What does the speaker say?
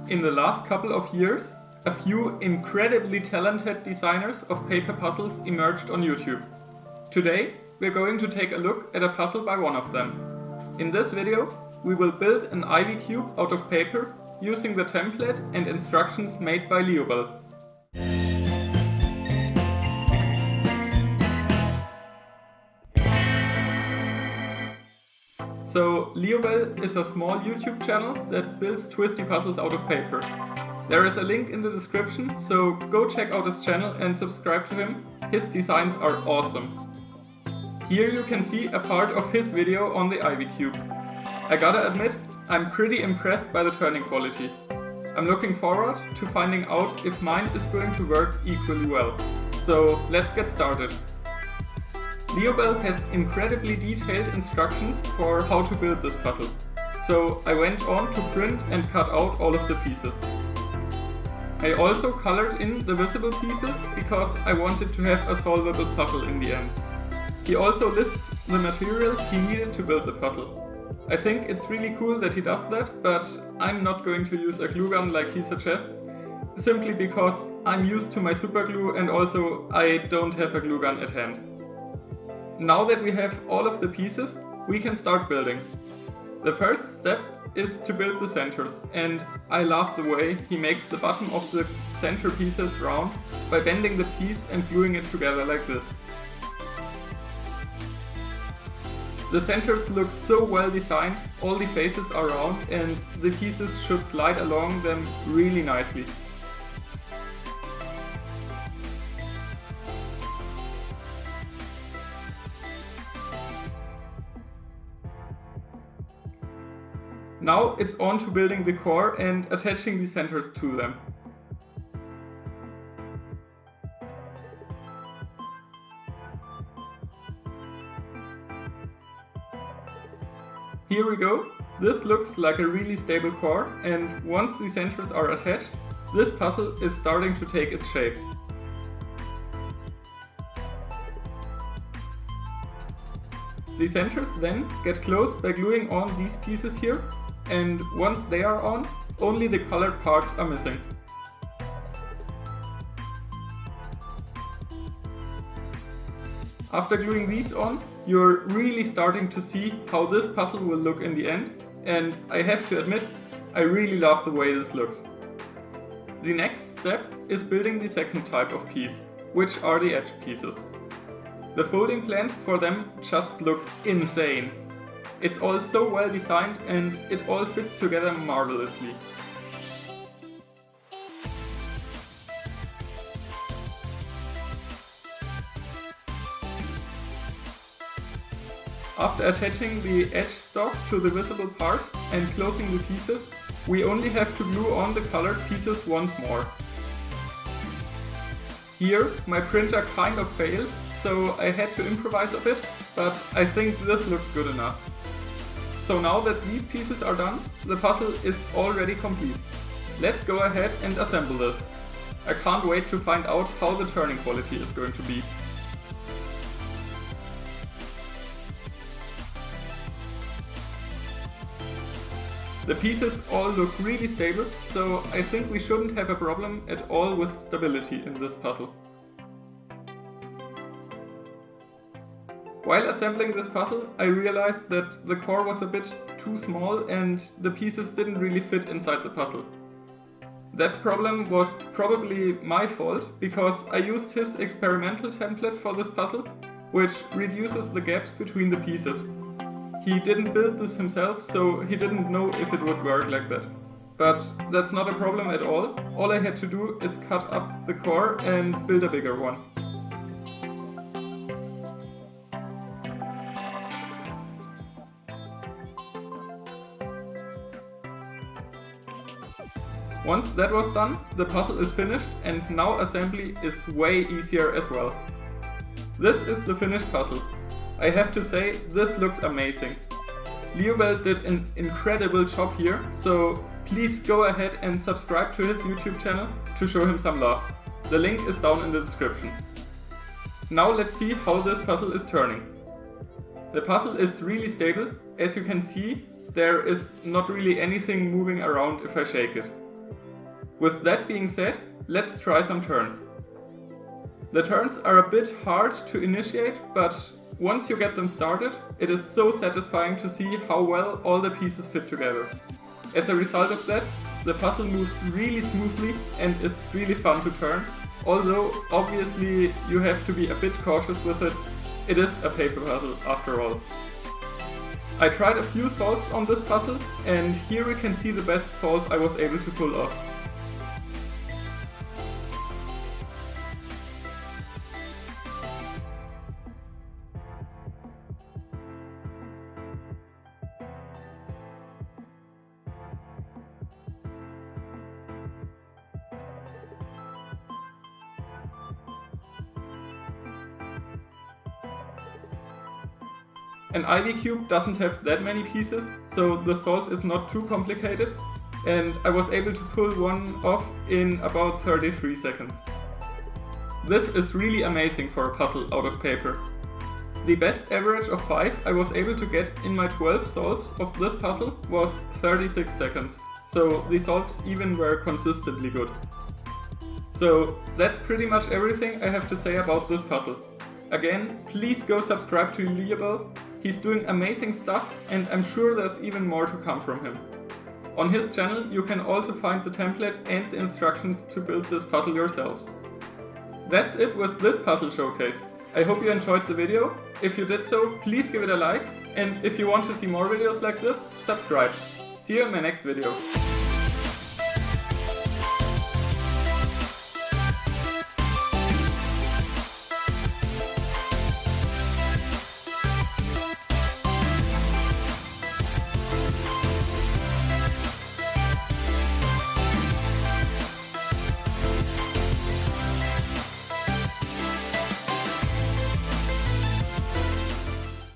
In the last couple of years, a few incredibly talented designers of paper puzzles emerged on YouTube. Today, we're going to take a look at a puzzle by one of them. In this video, we will build an ivy cube out of paper using the template and instructions made by Liobel. So, Liobel is a small YouTube channel that builds twisty puzzles out of paper. There is a link in the description, so go check out his channel and subscribe to him. His designs are awesome. Here you can see a part of his video on the ivy cube. I gotta admit, I'm pretty impressed by the turning quality. I'm looking forward to finding out if mine is going to work equally well. So let's get started. Liobel has incredibly detailed instructions for how to build this puzzle. So I went on to print and cut out all of the pieces. I also colored in the visible pieces because I wanted to have a solvable puzzle in the end. He also lists the materials he needed to build the puzzle. I think it's really cool that he does that, but I'm not going to use a glue gun like he suggests, simply because I'm used to my super glue and also I don't have a glue gun at hand. Now that we have all of the pieces, we can start building. The first step is to build the centers, and I love the way he makes the bottom of the center pieces round by bending the piece and gluing it together like this. The centers look so well designed, all the faces are round and the pieces should slide along them really nicely. Now it's on to building the core and attaching the centers to them. Here we go. This looks like a really stable core, and once the centers are attached, this puzzle is starting to take its shape. The centers then get closed by gluing on these pieces here, and once they are on, only the colored parts are missing. After gluing these on, you're really starting to see how this puzzle will look in the end, and I have to admit, I really love the way this looks. The next step is building the second type of piece, which are the edge pieces. The folding plans for them just look insane. It's all so well designed and it all fits together marvelously. After attaching the edge stock to the visible part and closing the pieces, we only have to glue on the colored pieces once more. Here my printer kind of failed, so I had to improvise a bit, but I think this looks good enough. So now that these pieces are done, the puzzle is already complete. Let's go ahead and assemble this. I can't wait to find out how the turning quality is going to be. The pieces all look really stable, so I think we shouldn't have a problem at all with stability in this puzzle. While assembling this puzzle, I realized that the core was a bit too small and the pieces didn't really fit inside the puzzle. That problem was probably my fault, because I used his experimental template for this puzzle, which reduces the gaps between the pieces. He didn't build this himself, so he didn't know if it would work like that. But that's not a problem at all. All I had to do is cut up the core and build a bigger one. Once that was done, the puzzle is finished and now assembly is way easier as well. This is the finished puzzle. I have to say, this looks amazing. Liobel did an incredible job here, so please go ahead and subscribe to his YouTube channel to show him some love. The link is down in the description. Now let's see how this puzzle is turning. The puzzle is really stable. As you can see, there is not really anything moving around if I shake it. With that being said, let's try some turns. The turns are a bit hard to initiate, but once you get them started, it is so satisfying to see how well all the pieces fit together. As a result of that, the puzzle moves really smoothly and is really fun to turn, although obviously you have to be a bit cautious with it. It is a paper puzzle after all. I tried a few solves on this puzzle, and here we can see the best solve I was able to pull off. An Ivy cube doesn't have that many pieces, so the solve is not too complicated, and I was able to pull one off in about 33 seconds. This is really amazing for a puzzle out of paper. The best average of 5 I was able to get in my 12 solves of this puzzle was 36 seconds, so the solves even were consistently good. So that's pretty much everything I have to say about this puzzle. Again, please go subscribe to Liobel. He's doing amazing stuff, and I'm sure there's even more to come from him. On his channel you can also find the template and the instructions to build this puzzle yourselves. That's it with this puzzle showcase. I hope you enjoyed the video. If you did so, please give it a like, and if you want to see more videos like this, subscribe. See you in my next video.